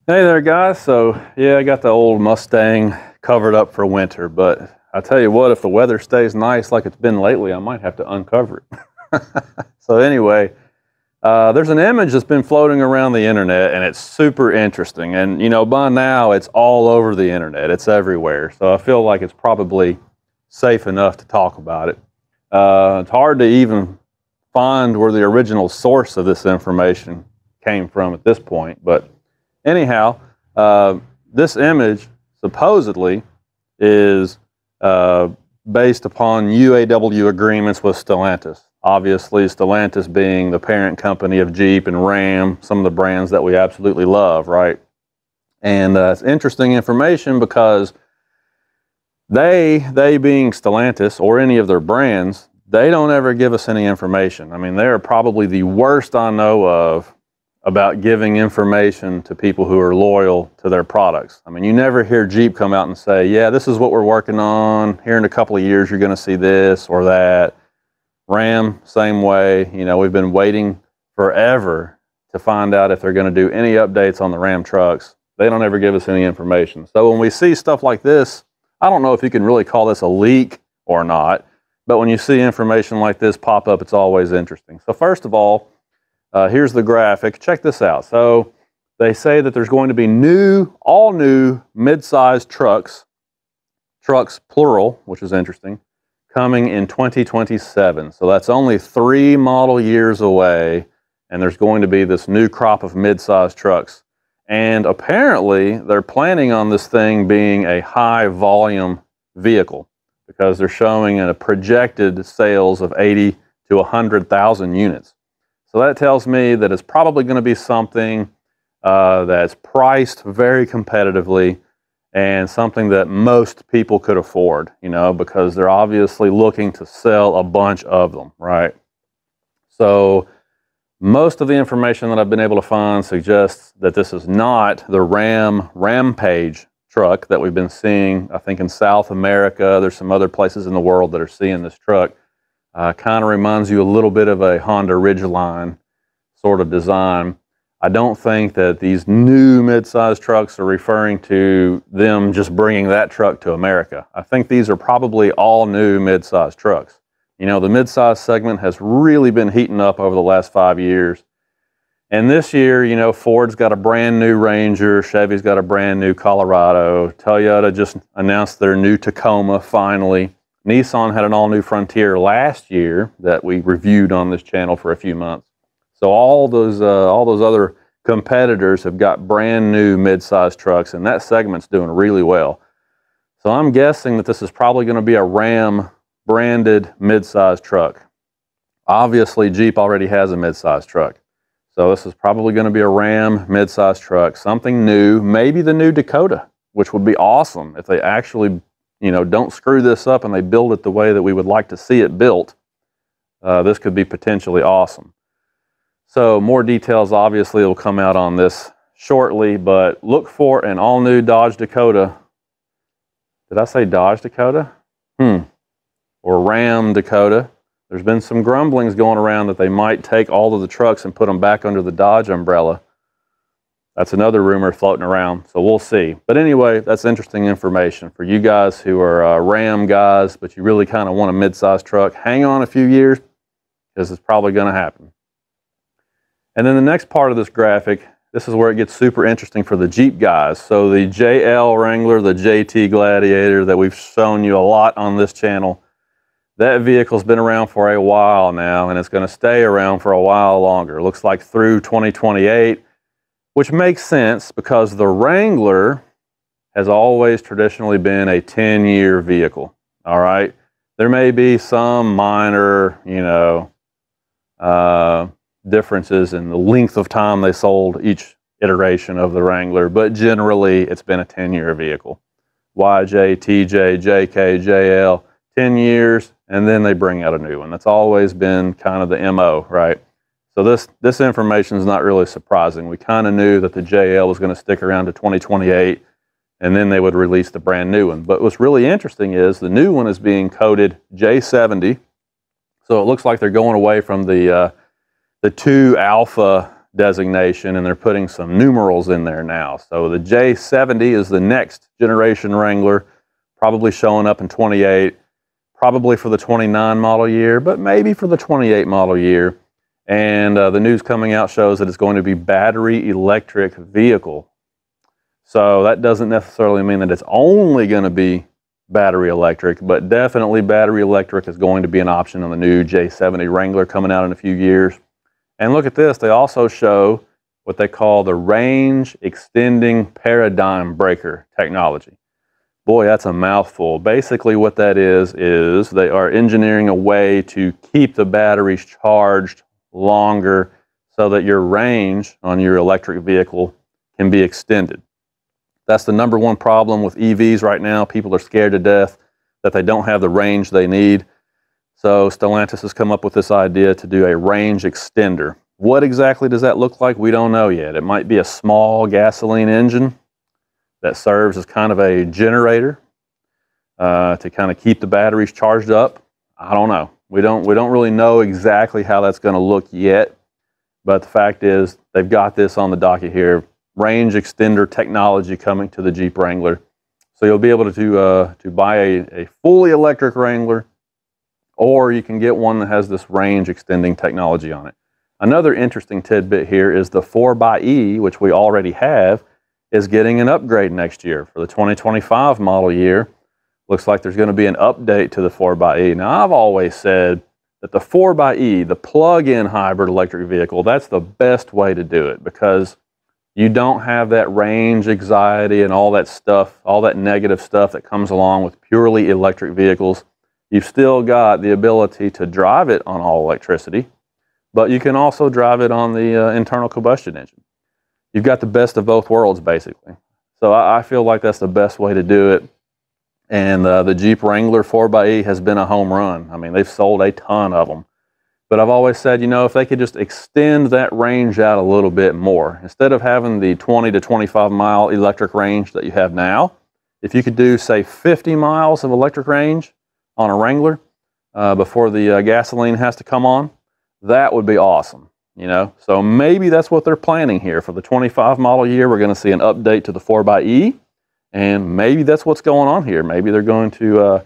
Hey there, guys. So, yeah, I got the old Mustang covered up for winter, but I tell you what, if the weather stays nice like it's been lately, I might have to uncover it. So, anyway, there's an image that's been floating around the internet, and it's super interesting. And, by now, it's all over the internet, it's everywhere. So, I feel like it's probably safe enough to talk about it. It's hard to even find where the original source of this information came from at this point, but anyhow, this image supposedly is based upon UAW agreements with Stellantis. Obviously, Stellantis being the parent company of Jeep and Ram, some of the brands that we absolutely love, right? And it's interesting information because they being Stellantis or any of their brands, they don't ever give us any information. I mean, they are probably the worst I know of about giving information to people who are loyal to their products. I mean, you never hear Jeep come out and say, yeah, this is what we're working on. Here in a couple of years, you're going to see this or that. Ram, same way. We've been waiting forever to find out if they're going to do any updates on the Ram trucks. They don't ever give us any information. So when we see stuff like this, I don't know if you can really call this a leak or not, but when you see information like this pop up, it's always interesting. So first of all, here's the graphic. Check this out. So they say that there's going to be all new mid-sized trucks plural, which is interesting, coming in 2027. So that's only 3 model years away, and there's going to be this new crop of mid-sized trucks. And apparently, they're planning on this thing being a high-volume vehicle because they're showing a projected sales of 80 to 100,000 units. So that tells me that it's probably going to be something that's priced very competitively and something that most people could afford, because they're obviously looking to sell a bunch of them, right? So most of the information that I've been able to find suggests that this is not the Rampage truck that we've been seeing, I think, in South America. There's some other places in the world that are seeing this truck. Kind of reminds you a little bit of a Honda Ridgeline sort of design. I don't think that these new mid-size trucks are referring to them just bringing that truck to America. I think these are probably all new mid-size trucks. The mid-size segment has really been heating up over the last 5 years. And this year, Ford's got a brand new Ranger, Chevy's got a brand new Colorado, Toyota just announced their new Tacoma finally. Nissan had an all-new Frontier last year that we reviewed on this channel for a few months. So all those other competitors have got brand new mid-size trucks, and that segment's doing really well. So I'm guessing that this is probably going to be a Ram branded mid-size truck. Obviously, Jeep already has a mid-size truck. So this is probably going to be a Ram mid-size truck, something new, maybe the new Dakota, which would be awesome if they actually don't screw this up and they build it the way that we would like to see it built. This could be potentially awesome. So more details obviously will come out on this shortly, but look for an all-new Dodge Dakota. Did I say Dodge Dakota? Or Ram Dakota. There's been some grumblings going around that they might take all of the trucks and put them back under the Dodge umbrella. That's another rumor floating around, so we'll see. But anyway, that's interesting information for you guys who are Ram guys, but you really kind of want a mid-size truck. Hang on a few years, because it's probably going to happen. And then the next part of this graphic, this is where it gets super interesting for the Jeep guys. So the JL Wrangler, the JT Gladiator that we've shown you a lot on this channel, that vehicle's been around for a while now, and it's going to stay around for a while longer. It looks like through 2028. Which makes sense because the Wrangler has always traditionally been a 10-year vehicle, all right? There may be some minor, differences in the length of time they sold each iteration of the Wrangler, but generally it's been a 10-year vehicle. YJ, TJ, JK, JL, 10 years, and then they bring out a new one. That's always been kind of the MO, right? So this information is not really surprising. We kind of knew that the JL was going to stick around to 2028, and then they would release the brand new one. But what's really interesting is the new one is being coded J70. So it looks like they're going away from the 2 alpha designation, and they're putting some numerals in there now. So the J70 is the next generation Wrangler, probably showing up in 28, probably for the 29 model year, but maybe for the 28 model year. And the news coming out shows that it's going to be battery electric vehicle. So that doesn't necessarily mean that it's only going to be battery electric, but definitely battery electric is going to be an option on the new J70 Wrangler coming out in a few years. And look at this, they also show what they call the range extending paradigm breaker technology. Boy, that's a mouthful. Basically what that is they are engineering a way to keep the batteries charged longer so that your range on your electric vehicle can be extended. That's the #1 problem with EVs right now. People are scared to death that they don't have the range they need. So Stellantis has come up with this idea to do a range extender. What exactly does that look like? We don't know yet. It might be a small gasoline engine that serves as kind of a generator to kind of keep the batteries charged up. I don't know. We don't really know exactly how that's going to look yet. But the fact is, they've got this on the docket here. Range extender technology coming to the Jeep Wrangler. So you'll be able to buy a fully electric Wrangler, or you can get one that has this range extending technology on it. Another interesting tidbit here is the 4xe, which we already have, is getting an upgrade next year for the 2025 model year. Looks like there's going to be an update to the 4xe. Now, I've always said that the 4xe, the plug-in hybrid electric vehicle, that's the best way to do it because you don't have that range anxiety and all that stuff, all that negative stuff that comes along with purely electric vehicles. You've still got the ability to drive it on all electricity, but you can also drive it on the internal combustion engine. You've got the best of both worlds, basically. So I feel like that's the best way to do it. And the Jeep Wrangler 4xe has been a home run. I mean, they've sold a ton of them. But I've always said, you know, if they could just extend that range out a little bit more, instead of having the 20 to 25 mile electric range that you have now, if you could do, say, 50 miles of electric range on a Wrangler before the gasoline has to come on, that would be awesome, you know. So maybe that's what they're planning here. For the 25 model year, we're going to see an update to the 4xe, and maybe that's what's going on here. Maybe they're going to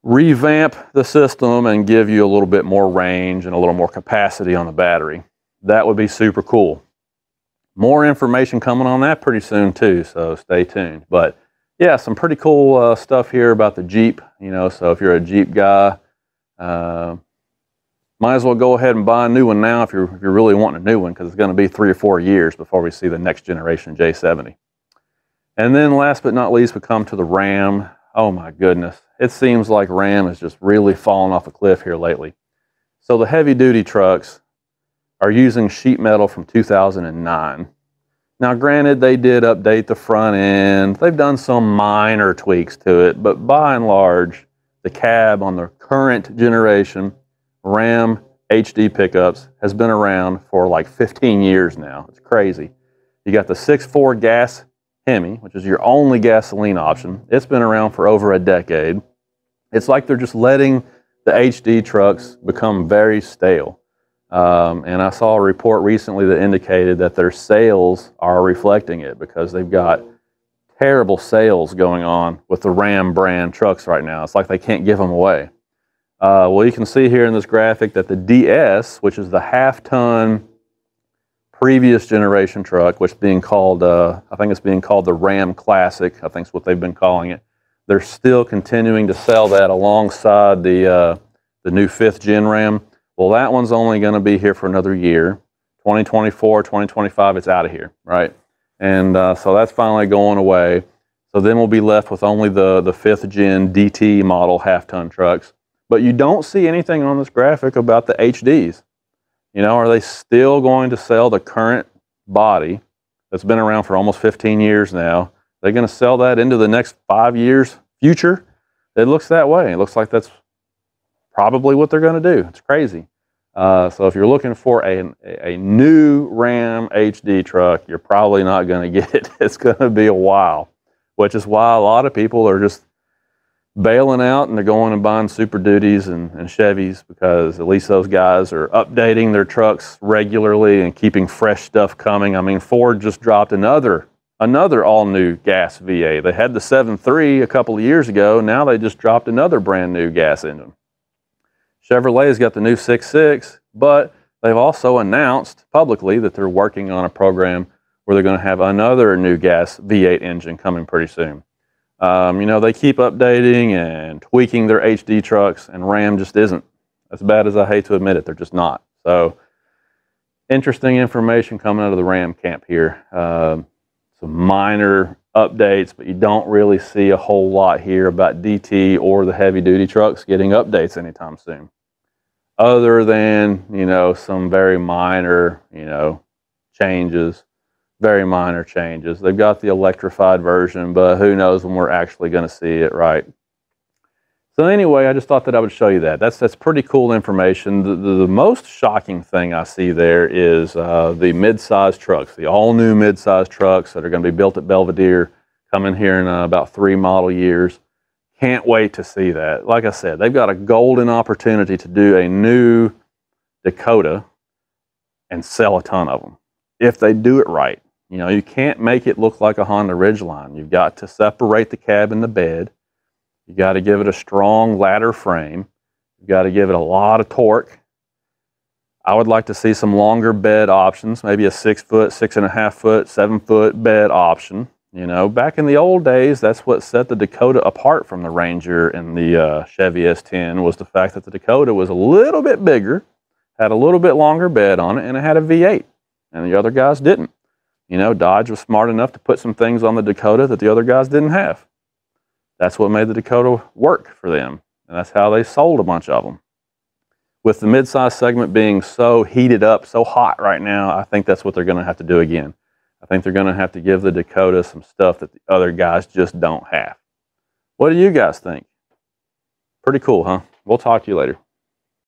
revamp the system and give you a little bit more range and a little more capacity on the battery. That would be super cool. More information coming on that pretty soon too, so stay tuned. But yeah, some pretty cool stuff here about the Jeep, you know, so if you're a Jeep guy, might as well go ahead and buy a new one now if you're really wanting a new one, because it's going to be 3 or 4 years before we see the next generation J70. And then last but not least, we come to the Ram. Oh my goodness. It seems like Ram has just really fallen off a cliff here lately. So the heavy duty trucks are using sheet metal from 2009. Now granted, they did update the front end. They've done some minor tweaks to it, but by and large, the cab on the current generation Ram HD pickups has been around for like 15 years now. It's crazy. You got the 6.4 gas Hemi, which is your only gasoline option. It's been around for over a decade. It's like they're just letting the HD trucks become very stale. And I saw a report recently that indicated that their sales are reflecting it because they've got terrible sales going on with the Ram brand trucks right now. It's like they can't give them away. Well, you can see here in this graphic that the DS, which is the half-ton previous generation truck, which is being called, I think it's being called the Ram Classic, I think is what they've been calling it. They're still continuing to sell that alongside the new 5th gen Ram. Well, that one's only going to be here for another year. 2024, 2025, it's out of here, right? And so that's finally going away. So then we'll be left with only the 5th gen DT model half-ton trucks. But you don't see anything on this graphic about the HDs. You know, are they still going to sell the current body that's been around for almost 15 years now? They're going to sell that into the next 5 years future? It looks that way. It looks like that's probably what they're going to do. It's crazy. So if you're looking for a new Ram HD truck, you're probably not going to get it. It's going to be a while, which is why a lot of people are just bailing out and they're going and buying Super Duties and Chevys, because at least those guys are updating their trucks regularly and keeping fresh stuff coming. I mean, Ford just dropped another all-new gas V8. They had the 7.3 a couple of years ago. Now they just dropped another brand new gas engine. Chevrolet's got the new 6.6, but they've also announced publicly that they're working on a program where they're going to have another new gas V8 engine coming pretty soon. You know, they keep updating and tweaking their HD trucks, and Ram just isn't. As bad as I hate to admit it, they're just not. So, interesting information coming out of the Ram camp here. Some minor updates, but you don't really see a whole lot here about DT or the heavy-duty trucks getting updates anytime soon. Other than, you know, some very minor, you know, changes. Very minor changes. They've got the electrified version, but who knows when we're actually going to see it, right? So anyway, I just thought that I would show you that. That's pretty cool information. The most shocking thing I see there is the mid-size trucks, the all-new mid-size trucks that are going to be built at Belvedere, coming here in about 3 model years. Can't wait to see that. Like I said, they've got a golden opportunity to do a new Dakota and sell a ton of them if they do it right. You know, you can't make it look like a Honda Ridgeline. You've got to separate the cab and the bed. You got to give it a strong ladder frame. You've got to give it a lot of torque. I would like to see some longer bed options, maybe a 6 foot, 6.5 foot, 7 foot bed option. You know, back in the old days, that's what set the Dakota apart from the Ranger and the Chevy S10, was the fact that the Dakota was a little bit bigger, had a little bit longer bed on it, and it had a V8, and the other guys didn't. You know, Dodge was smart enough to put some things on the Dakota that the other guys didn't have. That's what made the Dakota work for them, and that's how they sold a bunch of them. With the midsize segment being so heated up, so hot right now, I think that's what they're going to have to do again. I think they're going to have to give the Dakota some stuff that the other guys just don't have. What do you guys think? Pretty cool, huh? We'll talk to you later.